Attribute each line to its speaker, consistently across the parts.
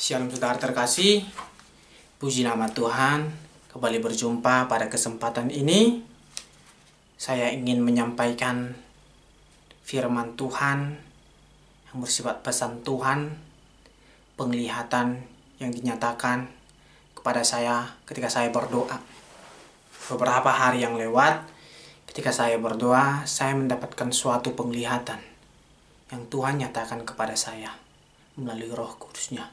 Speaker 1: Shalom saudara terkasih, puji nama Tuhan. Kembali berjumpa pada kesempatan ini. Saya ingin menyampaikan firman Tuhan yang bersifat pesan Tuhan, penglihatan yang dinyatakan kepada saya ketika saya berdoa. Beberapa hari yang lewat, ketika saya berdoa, saya mendapatkan suatu penglihatan yang Tuhan nyatakan kepada saya melalui Roh Kudus-Nya.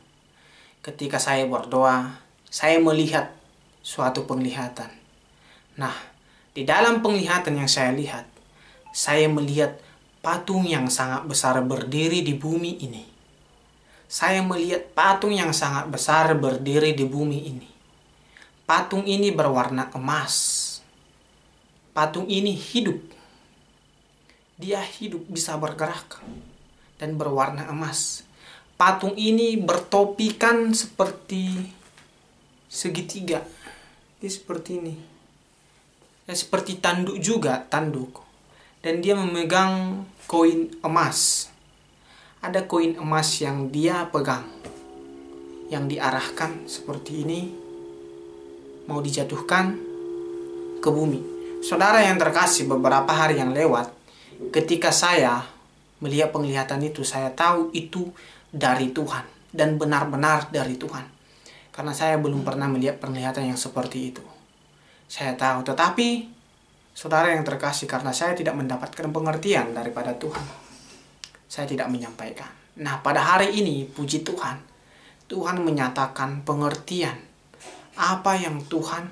Speaker 1: Ketika saya berdoa, saya melihat suatu penglihatan. Nah, di dalam penglihatan yang saya lihat, saya melihat patung yang sangat besar berdiri di bumi ini. Saya melihat patung yang sangat besar berdiri di bumi ini. Patung ini berwarna emas. Patung ini hidup. Dia hidup, bisa bergerak, dan berwarna emas. Patung ini bertopikan seperti segitiga. Dia seperti ini. Seperti tanduk juga, tanduk. Dan dia memegang koin emas. Ada koin emas yang dia pegang. Yang diarahkan seperti ini. Mau dijatuhkan ke bumi. Saudara yang terkasih, beberapa hari yang lewat, ketika saya melihat penglihatan itu, saya tahu itu dari Tuhan dan benar-benar dari Tuhan, karena saya belum pernah melihat penglihatan yang seperti itu. Saya tahu, tetapi saudara yang terkasih, karena saya tidak mendapatkan pengertian daripada Tuhan, saya tidak menyampaikan. Nah, pada hari ini puji Tuhan, Tuhan menyatakan pengertian apa yang Tuhan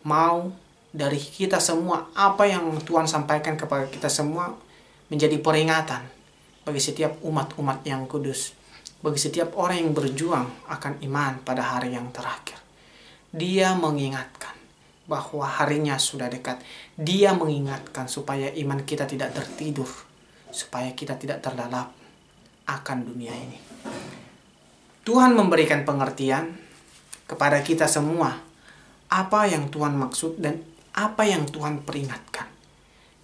Speaker 1: mau dari kita semua, apa yang Tuhan sampaikan kepada kita semua menjadi peringatan bagi setiap umat-umat yang kudus, bagi setiap orang yang berjuang akan iman pada hari yang terakhir. Dia mengingatkan bahwa harinya sudah dekat. Dia mengingatkan supaya iman kita tidak tertidur, supaya kita tidak terlelap akan dunia ini. Tuhan memberikan pengertian kepada kita semua apa yang Tuhan maksud dan apa yang Tuhan peringatkan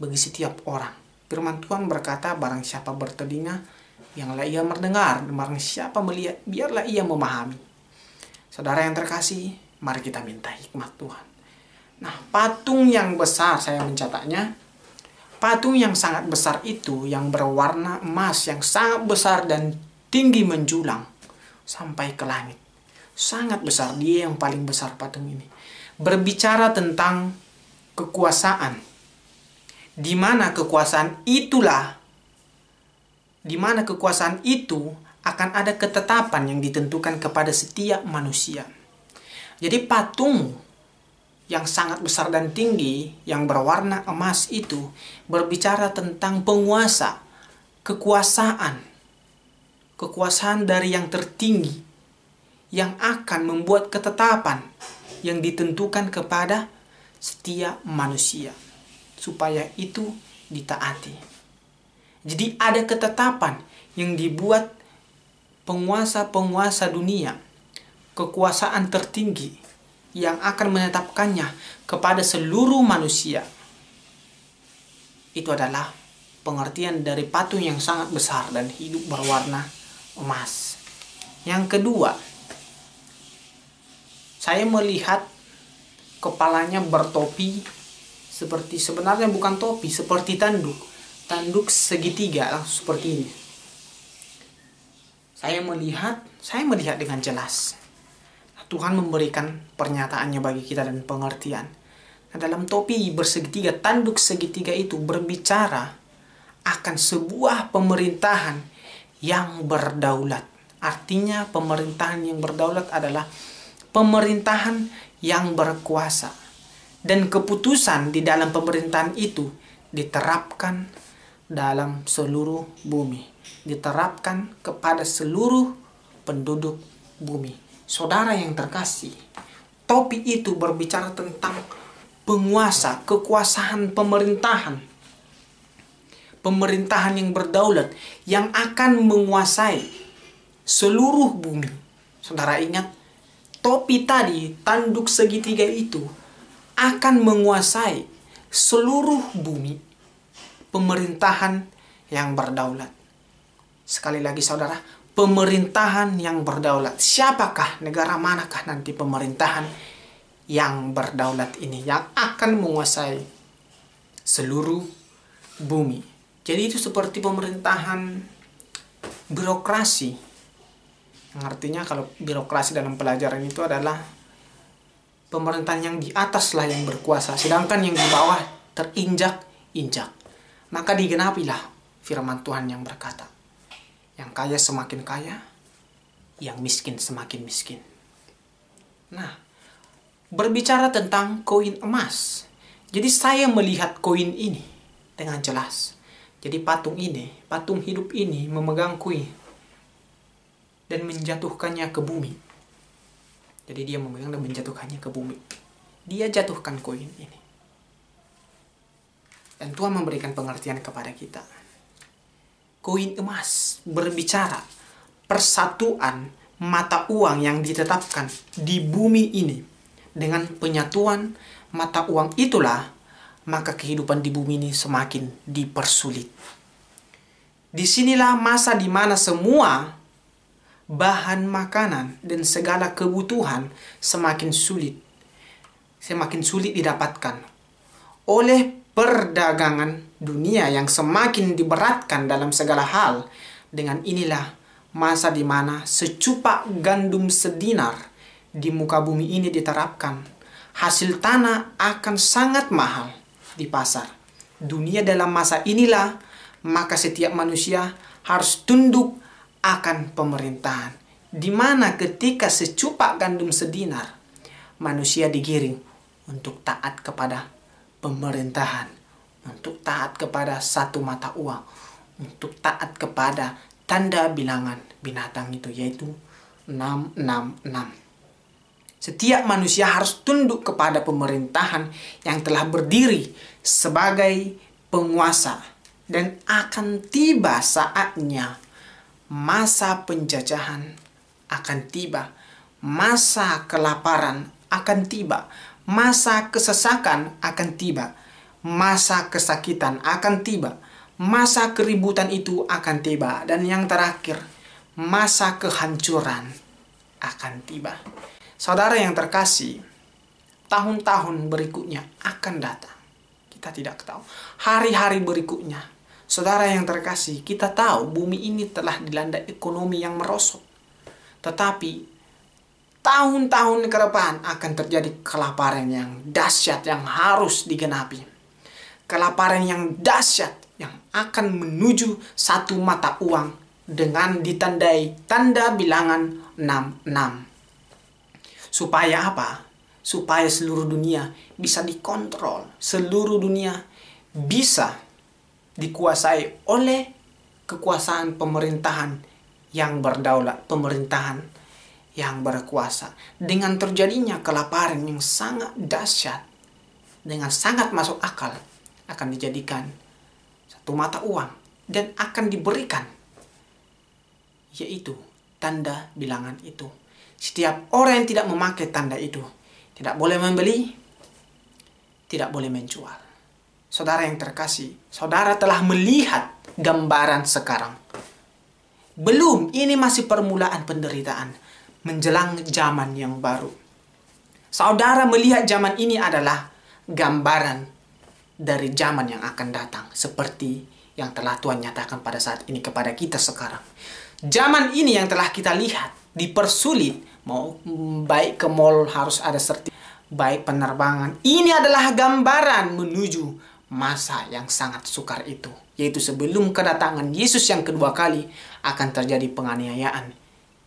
Speaker 1: bagi setiap orang. Firman Tuhan berkata, barang siapa bertelinga, janganlah ia mendengar, barang siapa melihat, biarlah ia memahami. Saudara yang terkasih, mari kita minta hikmat Tuhan. Nah, patung yang besar, saya mencatatnya, patung yang sangat besar itu, yang berwarna emas, yang sangat besar dan tinggi menjulang sampai ke langit. Sangat besar, dia yang paling besar patung ini. Berbicara tentang kekuasaan. Di mana kekuasaan itu akan ada ketetapan yang ditentukan kepada setiap manusia. Jadi patung yang sangat besar dan tinggi yang berwarna emas itu berbicara tentang penguasa, kekuasaan dari yang tertinggi yang akan membuat ketetapan yang ditentukan kepada setiap manusia supaya itu ditaati. Jadi ada ketetapan yang dibuat penguasa-penguasa dunia, kekuasaan tertinggi yang akan menetapkannya kepada seluruh manusia. Itu adalah pengertian dari patung yang sangat besar dan hidup berwarna emas. Yang kedua, saya melihat kepalanya bertopi seperti, sebenarnya bukan topi, seperti tanduk segitiga seperti ini. Saya melihat dengan jelas. Tuhan memberikan pernyataannya bagi kita dan pengertian. Nah, dalam topi bersegitiga, tanduk segitiga itu berbicara akan sebuah pemerintahan yang berdaulat. Artinya pemerintahan yang berdaulat adalah pemerintahan yang berkuasa. Dan keputusan di dalam pemerintahan itu diterapkan dalam seluruh bumi. Diterapkan kepada seluruh penduduk bumi. Saudara yang terkasih, topi itu berbicara tentang penguasa, kekuasaan pemerintahan. Pemerintahan yang berdaulat, yang akan menguasai seluruh bumi. Saudara ingat, topi tadi, tanduk segitiga itu, akan menguasai seluruh bumi, pemerintahan yang berdaulat. Sekali lagi saudara, pemerintahan yang berdaulat. Siapakah, negara manakah nanti pemerintahan yang berdaulat ini, yang akan menguasai seluruh bumi? Jadi itu seperti pemerintahan birokrasi. Yang artinya kalau birokrasi dalam pelajaran itu adalah pemerintahan yang di atas lah yang berkuasa, sedangkan yang di bawah terinjak-injak. Maka digenapilah firman Tuhan yang berkata, yang kaya semakin kaya, yang miskin semakin miskin. Nah, berbicara tentang koin emas. Jadi saya melihat koin ini dengan jelas. Jadi patung hidup ini memegang koin dan menjatuhkannya ke bumi. Jadi dia memegang dan menjatuhkannya ke bumi. Dia jatuhkan koin ini. Dan Tuhan memberikan pengertian kepada kita. Koin emas berbicara persatuan mata uang yang ditetapkan di bumi ini. Dengan penyatuan mata uang itulah, maka kehidupan di bumi ini semakin dipersulit. Disinilah masa di mana semua bahan makanan dan segala kebutuhan semakin sulit didapatkan oleh perdagangan dunia yang semakin diberatkan dalam segala hal. Dengan inilah masa di mana secupak gandum sedinar di muka bumi ini diterapkan. Hasil tanah akan sangat mahal di pasar dunia. Dalam masa inilah maka setiap manusia harus tunduk akan pemerintahan, di mana ketika secupak gandum sedinar manusia digiring untuk taat kepada pemerintahan, untuk taat kepada satu mata uang, untuk taat kepada tanda bilangan binatang itu, yaitu 666. Setiap manusia harus tunduk kepada pemerintahan yang telah berdiri sebagai penguasa. Dan akan tiba saatnya masa penjajahan akan tiba, masa kelaparan akan tiba, masa kesesakan akan tiba, masa kesakitan akan tiba, masa keributan itu akan tiba, dan yang terakhir, masa kehancuran akan tiba. Saudara yang terkasih, tahun-tahun berikutnya akan datang. Kita tidak tahu. Hari-hari berikutnya, saudara yang terkasih, kita tahu bumi ini telah dilanda ekonomi yang merosot. Tetapi tahun-tahun ke depan akan terjadi kelaparan yang dahsyat yang harus digenapi. Kelaparan yang dahsyat yang akan menuju satu mata uang dengan ditandai tanda bilangan 66. Supaya apa? Supaya seluruh dunia bisa dikontrol. Seluruh dunia bisa dikuasai oleh kekuasaan pemerintahan yang berdaulat, pemerintahan yang berkuasa. Dengan terjadinya kelaparan yang sangat dahsyat, dengan sangat masuk akal, akan dijadikan satu mata uang dan akan diberikan, yaitu tanda bilangan itu. Setiap orang yang tidak memakai tanda itu tidak boleh membeli, tidak boleh menjual. Saudara yang terkasih, saudara telah melihat gambaran sekarang. Belum, ini masih permulaan penderitaan menjelang zaman yang baru. Saudara melihat zaman ini adalah gambaran dari zaman yang akan datang, seperti yang telah Tuhan nyatakan pada saat ini kepada kita sekarang. Zaman ini yang telah kita lihat dipersulit, mau baik ke mall harus ada sertifikat, baik penerbangan. Ini adalah gambaran menuju masa yang sangat sukar itu, yaitu sebelum kedatangan Yesus yang kedua kali akan terjadi penganiayaan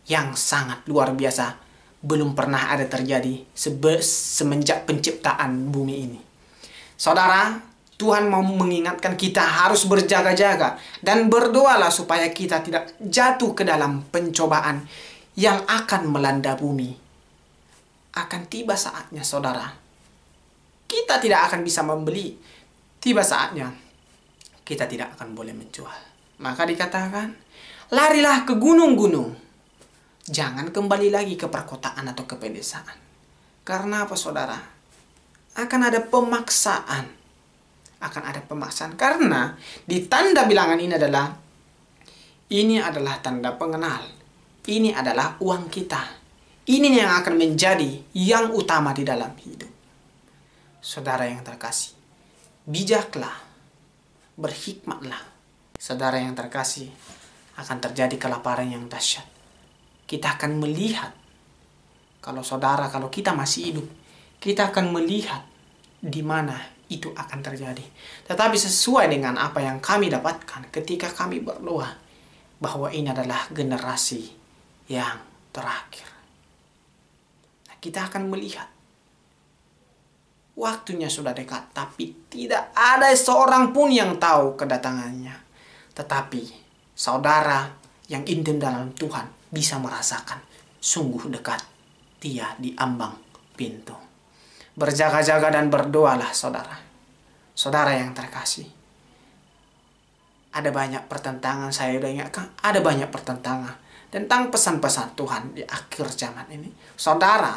Speaker 1: yang sangat luar biasa, belum pernah ada terjadi semenjak penciptaan bumi ini. Saudara, Tuhan mau mengingatkan kita harus berjaga-jaga dan berdoalah supaya kita tidak jatuh ke dalam pencobaan yang akan melanda bumi. Akan tiba saatnya, saudara, kita tidak akan bisa membeli. Tiba saatnya kita tidak akan boleh menjual. Maka dikatakan, larilah ke gunung-gunung. Jangan kembali lagi ke perkotaan atau ke pedesaan. Karena apa, saudara? Akan ada pemaksaan. Akan ada pemaksaan. Karena di tanda bilangan ini adalah tanda pengenal. Ini adalah uang kita. Ini yang akan menjadi yang utama di dalam hidup. Saudara yang terkasih, bijaklah, berhikmatlah. Saudara yang terkasih, akan terjadi kelaparan yang dahsyat. Kita akan melihat, kalau kita masih hidup, kita akan melihat di mana itu akan terjadi. Tetapi sesuai dengan apa yang kami dapatkan ketika kami berdoa, bahwa ini adalah generasi yang terakhir. Nah, kita akan melihat waktunya sudah dekat, tapi tidak ada seorang pun yang tahu kedatangannya. Tetapi saudara yang intim dalam Tuhan bisa merasakan sungguh dekat dia di ambang pintu. Berjaga-jaga dan berdoalah saudara. Saudara yang terkasih. Ada banyak pertentangan, saya sudah ingatkan, ada banyak pertentangan tentang pesan-pesan Tuhan di akhir zaman ini. Saudara,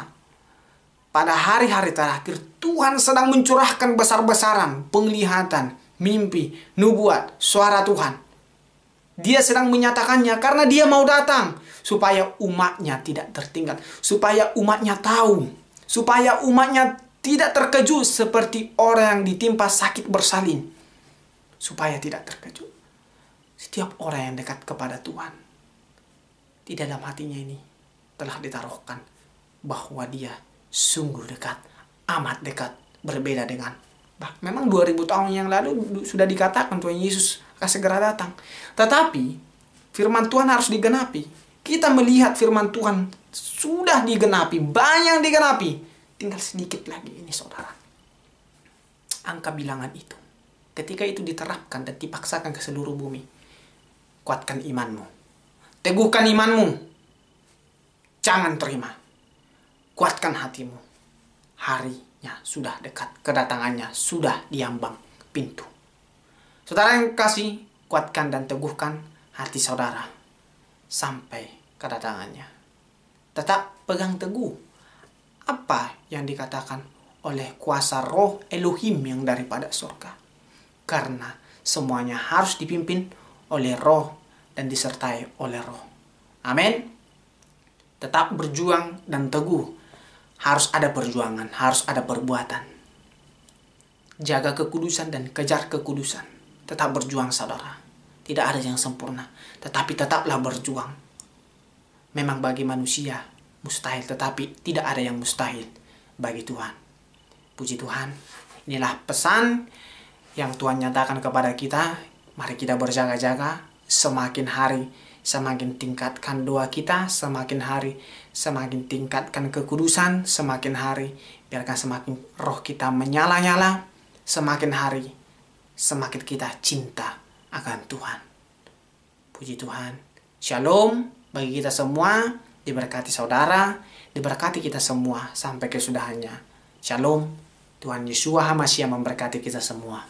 Speaker 1: pada hari-hari terakhir, Tuhan sedang mencurahkan besar-besaran penglihatan, mimpi, nubuat, suara Tuhan. Dia sedang menyatakannya karena dia mau datang. Supaya umatnya tidak tertinggal. Supaya umatnya tahu. Supaya umatnya tidak terkejut seperti orang yang ditimpa sakit bersalin. Supaya tidak terkejut. Setiap orang yang dekat kepada Tuhan, di dalam hatinya ini telah ditaruhkan bahwa dia sungguh dekat, amat dekat, berbeda dengan memang 2000 tahun yang lalu sudah dikatakan Tuhan Yesus akan segera datang. Tetapi firman Tuhan harus digenapi. Kita melihat firman Tuhan sudah digenapi, banyak digenapi. Tinggal sedikit lagi ini saudara. Angka bilangan itu, ketika itu diterapkan dan dipaksakan ke seluruh bumi, kuatkan imanmu. Teguhkan imanmu. Jangan terima. Kuatkan hatimu. Harinya sudah dekat. Kedatangannya sudah diambang pintu. Saudara yang kasih, kuatkan dan teguhkan hati saudara sampai kedatangannya. Tetap pegang teguh apa yang dikatakan oleh kuasa roh Elohim yang daripada surga. Karena semuanya harus dipimpin oleh roh dan disertai oleh roh. Amin. Tetap berjuang dan teguh. Harus ada perjuangan, harus ada perbuatan. Jaga kekudusan dan kejar kekudusan. Tetap berjuang saudara. Tidak ada yang sempurna, tetapi tetaplah berjuang. Memang bagi manusia mustahil, tetapi tidak ada yang mustahil bagi Tuhan. Puji Tuhan. Inilah pesan yang Tuhan nyatakan kepada kita. Mari kita berjaga-jaga. Semakin hari semakin tingkatkan doa kita, semakin hari semakin tingkatkan kekudusan, semakin hari biarkan semakin roh kita menyala-nyala, semakin hari semakin kita cinta akan Tuhan. Puji Tuhan. Shalom bagi kita semua, diberkati saudara, diberkati kita semua sampai kesudahannya. Shalom. Tuhan Yesus HaMashiach memberkati kita semua.